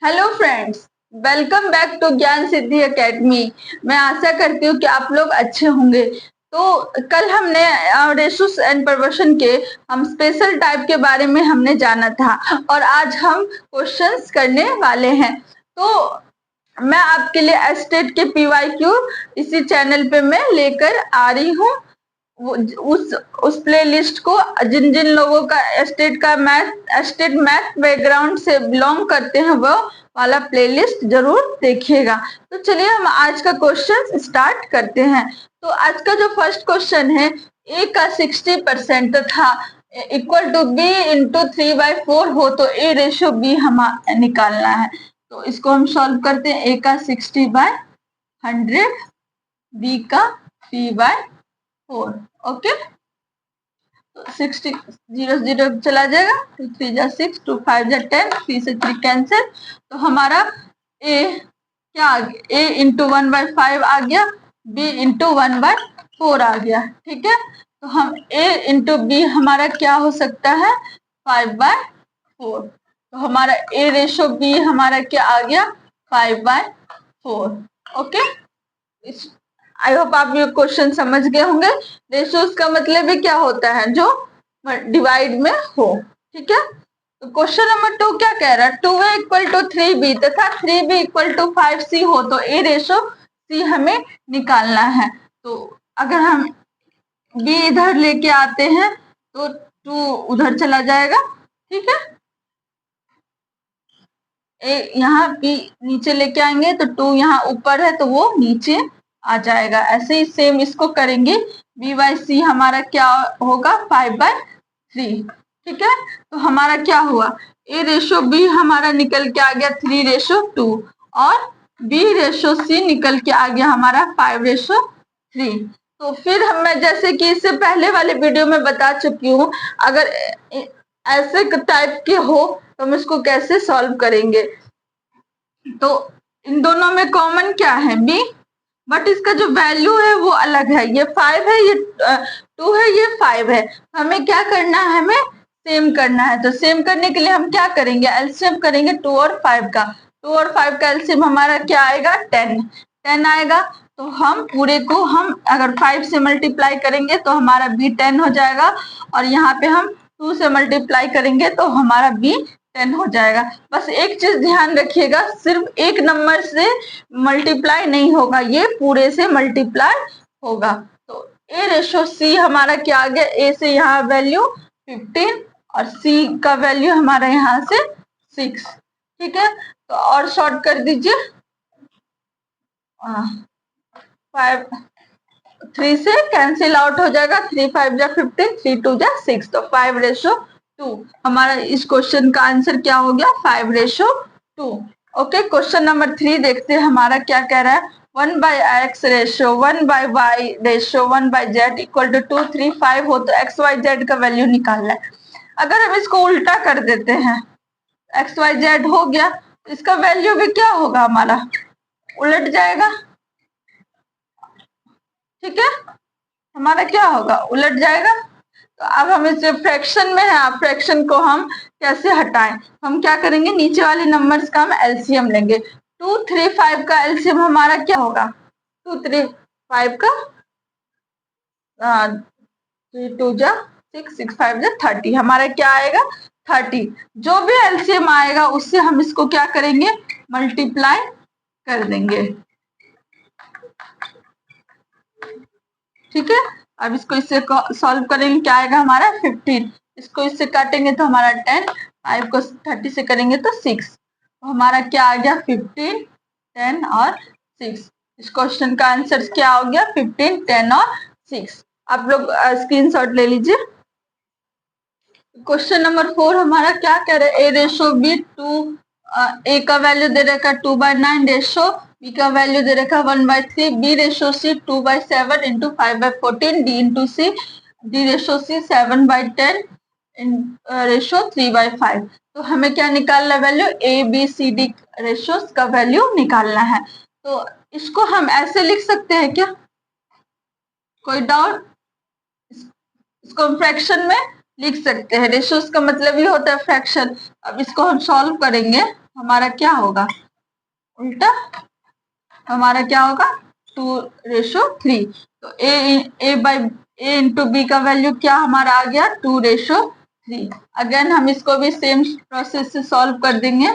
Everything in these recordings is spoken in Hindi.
Hello friends, welcome back to Gyan Siddhi academy. मैं आशा करती हूँ कि आप लोग अच्छे होंगे। तो कल हमने रेशोस एंड परवर्शन के हम स्पेशल टाइप के बारे में हमने जाना था और आज हम क्वेश्चंस करने वाले हैं। तो मैं आपके लिए एस्टेट के पीवाईक्यू इसी चैनल पे मैं लेकर आ रही हूँ। उस प्लेलिस्ट को जिन जिन लोगों का एस्टेट मैथ बैकग्राउंड से बिलोंग करते हैं वो वाला प्लेलिस्ट जरूर देखिएगा। तो चलिए हम आज का क्वेश्चन स्टार्ट करते हैं। तो आज का जो फर्स्ट क्वेश्चन है, ए का 60% था इक्वल टू बी इंटू 3/4 हो तो ए रेशियो बी हम निकालना है। तो इसको हम सॉल्व करते हैं। ए का 60/100, बी का 3/4। ओके, तो 60 0 0 चला जाएगा, 2 3 जा 6, 2 5 जा 10, 3 से 3 कैंसिल। तो हमारा ए क्या आ गया, ए इंटू 1/5 आ गया, बी इंटू 1/4 आ गया। ठीक है, तो हम ए इंटू बी हमारा क्या हो सकता है, 5/4। तो हमारा ए रेशो बी हमारा क्या आ गया, 5/4। ओके, आई होप आप ये क्वेश्चन समझ गए होंगे। रेशियोज का मतलब भी क्या होता है, जो डिवाइड में हो। ठीक है, तो क्वेश्चन नंबर 2 क्या कह रहा है, 2a इक्वल टू 3b तथा 3b इक्वल टू 5c हो तो ए रेशो c हमें निकालना है। तो अगर हम b इधर लेके आते हैं तो 2 उधर चला जाएगा। ठीक है, यहाँ बी नीचे लेके आएंगे तो 2 यहाँ ऊपर है तो वो नीचे आ जाएगा। ऐसे ही सेम इसको करेंगे, b/c हमारा क्या होगा, 5/3। ठीक है, तो हमारा क्या हुआ, a रेशो b हमारा निकल के आ गया 3:2 और b रेशो c निकल के आ गया हमारा 5:3। तो फिर मैं जैसे कि इससे पहले वाले वीडियो में बता चुकी हूँ, अगर ऐसे टाइप के हो तो हम इसको कैसे सॉल्व करेंगे। तो इन दोनों में कॉमन क्या है, b, बट इसका जो वैल्यू है वो अलग है। ये 5 है, ये 2 है, ये 5 है। हमें क्या करना है, हमें सेम करना है। तो सेम करने के लिए हम क्या करेंगे, एलसीएम करेंगे 2 और 5 का। 2 और 5 का एलसीएम हमारा क्या आएगा, 10 आएगा। तो हम पूरे को हम अगर 5 से मल्टीप्लाई करेंगे तो हमारा b 10 हो जाएगा, और यहाँ पे हम 2 से मल्टीप्लाई करेंगे तो हमारा b 10 हो जाएगा। बस एक चीज ध्यान रखिएगा, सिर्फ एक नंबर से मल्टीप्लाई नहीं होगा, ये पूरे से मल्टीप्लाई होगा। तो ए रेशो सी हमारा क्या आ गया, ए से यहाँ वैल्यू 15 और सी का वैल्यू हमारा यहाँ से 6। ठीक है, तो और शॉर्ट कर दीजिए, 5 3 से कैंसिल आउट हो जाएगा, 3 5 जा 15, 3 2 जा 6, तो 5:2 हमारा इस क्वेश्चन का आंसर क्या हो गया, 5:2। ओके, क्वेश्चन नंबर 3 देखते हैं हमारा क्या कह रहा है, 1/x ratio 1/y ratio 1/z equal to 2 3 5 हो तो एक्स वाई जेड का वैल्यू निकालना है। अगर हम इसको उल्टा कर देते हैं, एक्स वाई जेड हो गया, इसका वैल्यू भी क्या होगा, हमारा उलट जाएगा। ठीक है, हमारा क्या होगा, उलट जाएगा। तो अब हम इसे फ्रैक्शन में है, फ्रैक्शन को हम कैसे हटाएं, हम क्या करेंगे, नीचे वाले नंबर्स का हम एलसीएम लेंगे। 2 3 5 का एलसीएम हमारा क्या होगा, 2 3 5 का 3 2 जा 6 6 5 जा 30, हमारा क्या आएगा, 30। जो भी एलसीएम आएगा उससे हम इसको क्या करेंगे, मल्टीप्लाई कर देंगे। ठीक है, अब इसको इससे सॉल्व करेंगे, क्या आएगा हमारा 15, इसको इससे काटेंगे तो हमारा 10, 5 को 30 से करेंगे तो 6, तो हमारा क्या आ गया, 15 10 और 6। इस क्वेश्चन का आंसर क्या हो गया, 15 10 और 6। आप लोग स्क्रीनशॉट ले लीजिए। क्वेश्चन नंबर 4 हमारा क्या कह रहा है, ए रेशो बी 2, ए का वैल्यू दे रखा है 2/9 रेशो, बी का वैल्यू दे रखा है 1/3, B ratio C 2/7 into 5/14, D into C, D ratio C 7/10 ratio 3/5। तो हमें क्या निकालना है, value A B C D ratio का वैल्यू निकालना है। तो इसको हम ऐसे लिख सकते हैं क्या, कोई डाउट, इसको हम फ्रैक्शन में लिख सकते हैं, रेशियोज का मतलब ही होता है फ्रैक्शन। अब इसको हम सॉल्व करेंगे, हमारा क्या होगा, उल्टा हमारा क्या होगा 2:3। तो ए इंटू बी का वैल्यू क्या हमारा आ गया 2:3। अगेन हम इसको भी सेम प्रोसेस से सॉल्व कर देंगे।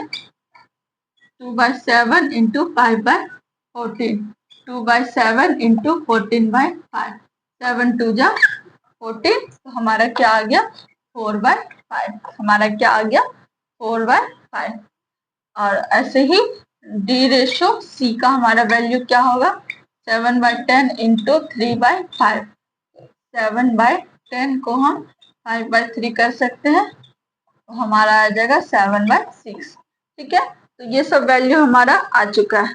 2/7 इंटू 5/14, 2/7 इंटू 14/5, 7×2 = 14। तो हमारा क्या आ गया 4/5, हमारा क्या आ गया 4/5। और ऐसे ही D/C का हमारा वैल्यू क्या होगा 7/10 इंटू 3/5, 7/10 को हम 5/3 कर सकते हैं, तो हमारा आ जाएगा 7/6। ठीक है, तो ये सब वैल्यू हमारा आ चुका है।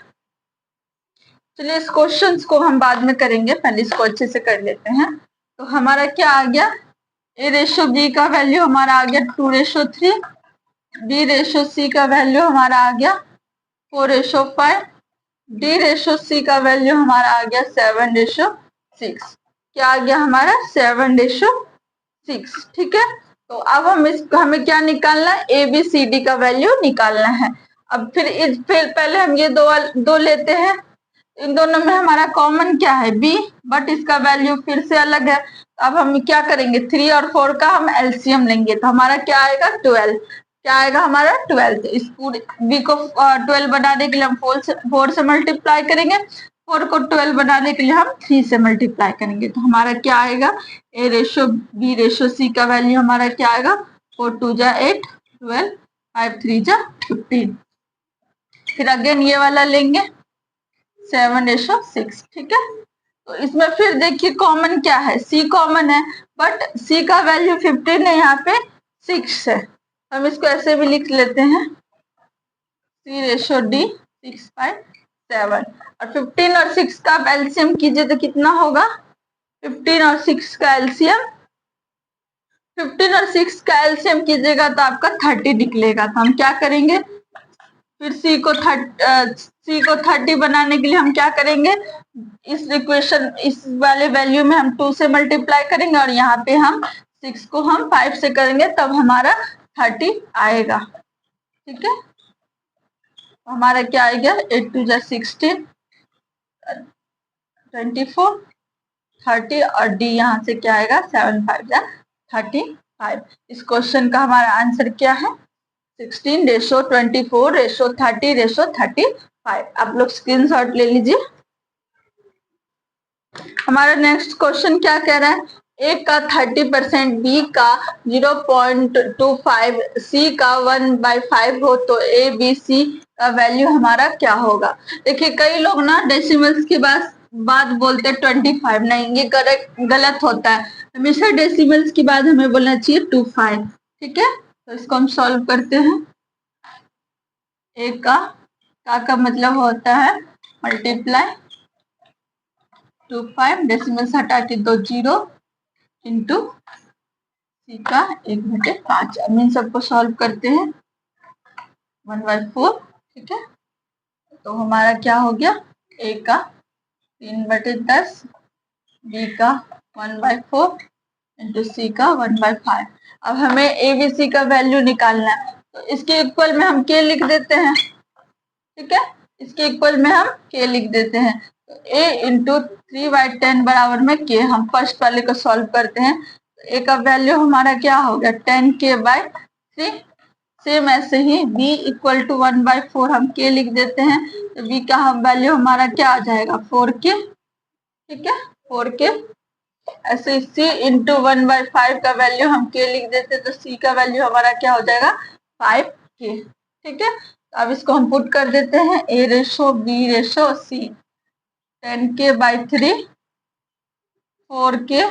चलिए इस क्वेश्चन को हम बाद में करेंगे, पहले इसको अच्छे से कर लेते हैं। तो हमारा क्या आ गया A/B का वैल्यू हमारा आ गया 2:3, B/C का वैल्यू हमारा आ गया 4:5, D/C का वैल्यू हमारा आ गया 7:6। क्या आ गया हमारा 7:6। ठीक है, तो अब हमें क्या निकालना है ABCD का वैल्यू निकालना है। अब फिर पहले हम ये दो लेते हैं, इन दोनों में हमारा कॉमन क्या है B, बट इसका वैल्यू फिर से अलग है। अब हम क्या करेंगे 3 और 4 का हम एलसीएम लेंगे, तो हमारा क्या आएगा 12। क्या आएगा हमारा 12। तो इस पूरे B को 12 बनाने के लिए हम 4 से मल्टीप्लाई करेंगे, 4 को 12 बनाने के लिए हम 3 से मल्टीप्लाई करेंगे। तो हमारा क्या आएगा A/B/C का वैल्यू हमारा क्या आएगा 4×2 = 8, 12, 5×3 = 15। फिर अगेन ये वाला लेंगे 7:6। ठीक है, तो इसमें फिर देखिए कॉमन क्या है C कॉमन है, बट C का वैल्यू 15 है, यहाँ पे 6 है। हम इसको ऐसे भी लिख लेते हैं C/D 6/7। और 15 और 6 का आप एलसीएम कीजिए तो कितना होगा 15 और 6 का एलसीएम, 15 और 6 का एलसीएम कीजिएगा तो आपका 30 निकलेगा। तो हम क्या करेंगे फिर C को 30 बनाने के लिए हम क्या करेंगे इस वाले वैल्यू में हम 2 से मल्टीप्लाई करेंगे, और यहाँ पे हम 6 को हम 5 से करेंगे, तब हमारा 30 आएगा। ठीक है, हमारा क्या आएगा 8×2 = 16, 24, 30, और D यहाँ से क्या आएगा 7×5 = 35। इस क्वेश्चन का हमारा आंसर क्या है 16:24:30:30:35। आप लोग स्क्रीनशॉट ले लीजिए। हमारा नेक्स्ट क्वेश्चन क्या कह रहा है A का 30%, B का 0.25, C का 1/5 हो तो ABC का वैल्यू हमारा क्या होगा। देखिए कई लोग ना डेसिमल्स के बाद बोलते हैं 25, नहीं ये गलत होता है, हमेशा डेसिमल्स के बाद हमें बोलना चाहिए 25। ठीक है, तो इसको हम सॉल्व करते हैं। A का मतलब होता है मल्टीप्लाई 25, डेसिमल हटा के 2 0 इंटू C का 1/5। अब इन सबको सॉल्व करते हैं 1/4। ठीक है, तो हमारा क्या हो गया A का 3/10, B का 1/4 इंटू C का 1/5। अब हमें ABC का वैल्यू निकालना है, तो इसके इक्वल में हम K लिख देते हैं। ठीक है, इसके इक्वल में हम K लिख देते हैं, तो A इंटू 3/10 बराबर में K। हम फर्स्ट वाले को सॉल्व करते हैं, तो A का वैल्यू हमारा क्या हो गया 10K/3। सेम ऐसे ही B = 1/4 हम K लिख देते हैं, तो B का वैल्यू हमारा क्या आ जाएगा 4K। ठीक है, 4K। ऐसे C इंटू 1/5 का वैल्यू हम K लिख देते हैं, तो C का वैल्यू हमारा क्या हो जाएगा 5K। ठीक है, अब इसको हम पुट कर देते हैं A/B/C 10K/3, 4K,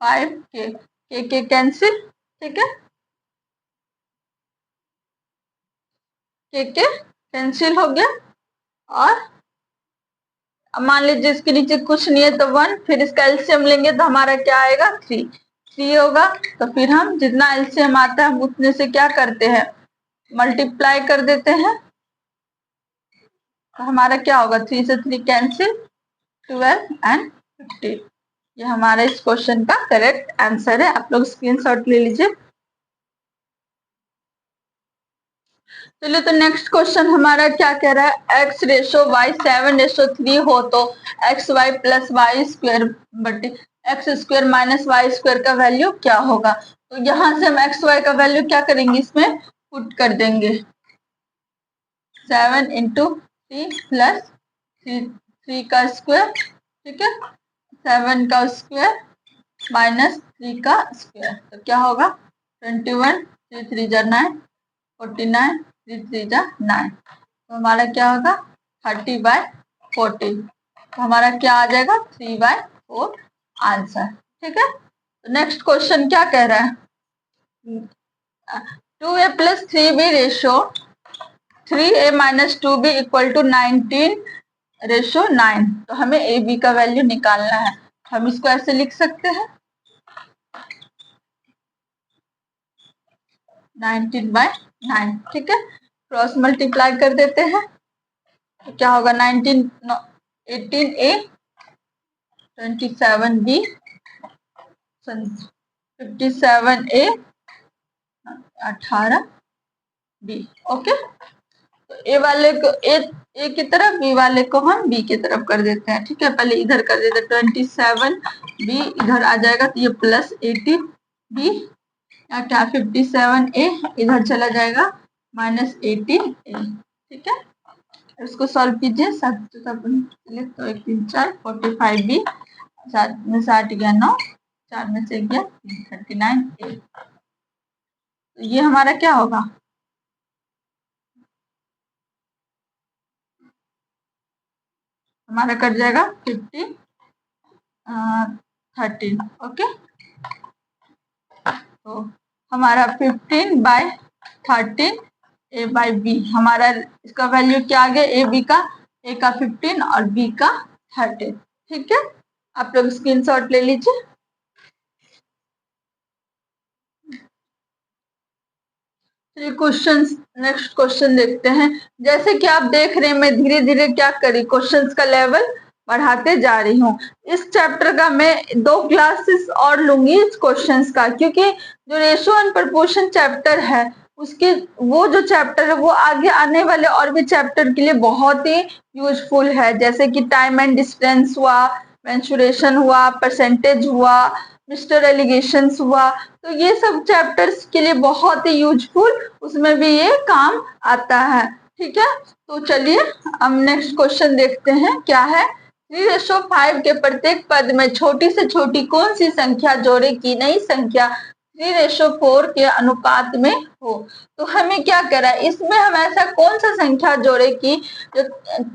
5K, K cancel. ठीक है, K कैंसिल हो गया, और मान लीजिए इसके नीचे कुछ नहीं है तो 1, फिर इसका एलसीएम लेंगे तो हमारा क्या आएगा 3 होगा। तो फिर हम जितना एलसीएम आता है हम उतने से क्या करते हैं मल्टीप्लाई कर देते हैं, तो हमारा क्या होगा 3 से 3 कैंसिल, 12 एंड 15। ये हमारे इस क्वेश्चन का करेक्ट आंसर है। आप लोग स्क्रीनशॉट ले लीजिए। चलिए, तो नेक्स्ट क्वेश्चन हमारा क्या कह रहा है, x रेशो y 7:3 हो तो x y plus y square बटे x square minus y square का वैल्यू क्या होगा। तो यहाँ से हम एक्स वाई का वैल्यू क्या करेंगे, इसमें पुट कर देंगे। 7 इंटू 3 प्लस 3 का स्क्वायर, ठीक है, 7 का स्क्वायर माइनस 3 का स्क्वायर, तो क्या होगा 21, 3 3 जा 9, 49, 3 3 जा 9, तो हमारा क्या होगा 30/40, तो हमारा क्या आ जाएगा 3/4 आंसर। ठीक है, तो नेक्स्ट क्वेश्चन क्या कह रहा है, 2a plus 3b ratio 3a minus 2b equal to 19:9, तो हमें ए बी का वैल्यू निकालना है। हम इसको ऐसे लिख सकते हैं 19/9, ठीक है, क्रॉस मल्टीप्लाई कर देते हैं, तो क्या होगा 18a 27b 57a 18b। Okay, तो ए वाले को ए की तरफ, बी वाले को हम बी की तरफ कर देते हैं। ठीक है, पहले इधर कर देते हैं 27b, इधर आ जाएगा तो ये प्लस 18b, या क्या 57a इधर चला जाएगा माइनस 18a। ठीक है, इसको सॉल्व कीजिए, 7 चलिए तो 1 3 4 45b, 7 में 60 गया 9, 4 में से गया 39a, तो ये हमारा क्या होगा, हमारा कट जाएगा 50 13। ओके, तो हमारा 15/13 a बाई बी, हमारा इसका वैल्यू क्या आ गया, ए बी का, ए का 15 और बी का 13। ठीक है, आप लोग स्क्रीनशॉट ले लीजिए। क्वेश्चन, नेक्स्ट क्वेश्चन देखते हैं। जैसे कि आप देख रहे हैं, मैं धीरे धीरे क्या करी, क्वेश्चंस का लेवल बढ़ाते जा रही हूँ। इस चैप्टर का मैं 2 क्लासेस और लूंगी इस क्वेश्चंस का, क्योंकि जो रेशो एंड प्रपोर्शन चैप्टर है उसके, वो जो चैप्टर है वो आगे आने वाले और भी चैप्टर के लिए बहुत ही यूजफुल है, जैसे कि टाइम एंड डिस्टेंस हुआ, मेंसुरेशन हुआ, परसेंटेज हुआ, मिस्टर एलिगेशंस हुआ, तो ये सब चैप्टर्स के लिए बहुत ही यूजफुल, उसमें भी ये काम आता है। ठीक है, तो चलिए हम नेक्स्ट क्वेश्चन देखते हैं क्या है। 3:5 के प्रत्येक पद में छोटी से छोटी कौन सी संख्या जोड़े की नई संख्या 3:4 के अनुपात में हो। तो हमें क्या करा है, इसमें हम ऐसा कौन सा संख्या जोड़े की जो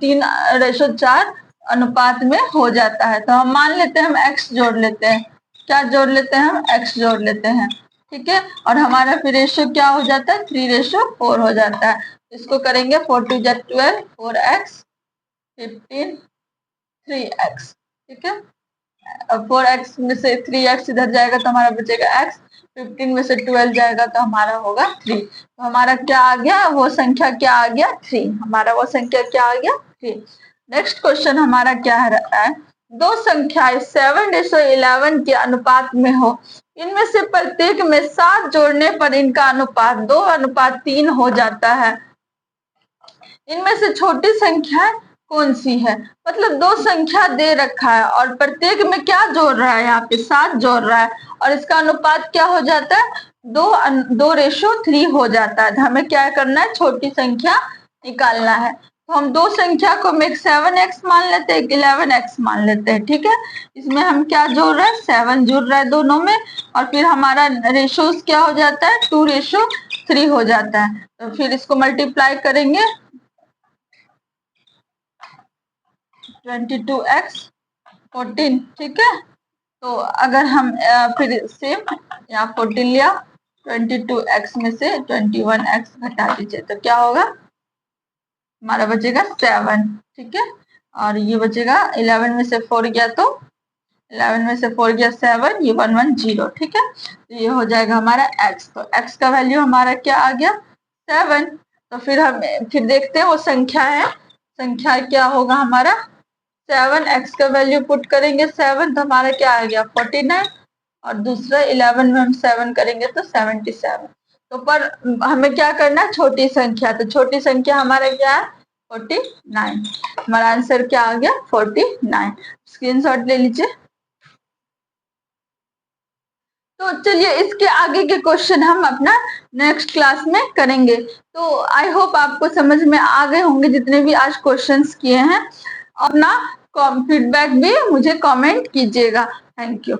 3:4 अनुपात में हो जाता है। तो हम मान लेते हैं, हम x जोड़ लेते हैं, क्या जोड़ लेते हैं, हम x जोड़ लेते हैं। ठीक है, और हमारा फिर रेशो क्या हो जाता है 3:4 हो जाता है। इसको करेंगे 4 2 12, 4x 15 3x। ठीक है, अब 4x में से 3x इधर जाएगा तो हमारा बचेगा x, 15 में से 12 जाएगा तो हमारा होगा 3, तो हमारा क्या आ गया, वो संख्या क्या आ गया 3, हमारा वो संख्या क्या आ गया 3। नेक्स्ट क्वेश्चन हमारा क्या है, दो संख्याएं 7:11 के अनुपात में हो, इनमें से प्रत्येक में 7 जोड़ने पर इनका अनुपात 2:3 हो जाता है। इनमें से छोटी संख्या कौन सी है, मतलब दो संख्या दे रखा है और प्रत्येक में क्या जोड़ रहा है, यहाँ पे 7 जोड़ रहा है और इसका अनुपात क्या हो जाता है 2:3 हो जाता है। तो हमें क्या करना है, छोटी संख्या निकालना है। तो हम दो संख्या को हम एक 7x मान लेते हैं, एक 11x मान लेते हैं। ठीक है, इसमें हम क्या जोड़ रहे हैं 7 जुड़ रहा है दोनों में, और फिर हमारा रेशो क्या हो जाता है 2:3 हो जाता है। तो फिर इसको मल्टीप्लाई करेंगे 22x 14। ठीक है, तो अगर हम फिर सेम यहाँ 14 लिया, 22x में से 21x घटा दीजिए तो क्या होगा, हमारा बचेगा 7। ठीक है, और ये बचेगा 11 में से 4 गया तो 11 में से 4 गया 7, ये 110। ठीक है, तो ये हो जाएगा हमारा x, तो x का वैल्यू हमारा क्या आ गया 7। तो फिर हम फिर देखते हैं वो संख्या है, संख्या क्या होगा हमारा 7x का वैल्यू पुट करेंगे 7, तो हमारा क्या आ गया 49, और दूसरा 11 में हम 7 करेंगे तो 77। तो पर हमें क्या करना है, छोटी संख्या, तो छोटी संख्या हमारा क्या है 49। हमारा आंसर क्या आ गया 49। स्क्रीनशॉट ले लीजिए। तो चलिए इसके आगे के क्वेश्चन हम अपना नेक्स्ट क्लास में करेंगे। तो आई होप आपको समझ में आ गए होंगे जितने भी आज क्वेश्चंस किए हैं। अपना फीडबैक भी मुझे कमेंट कीजिएगा। Thank you.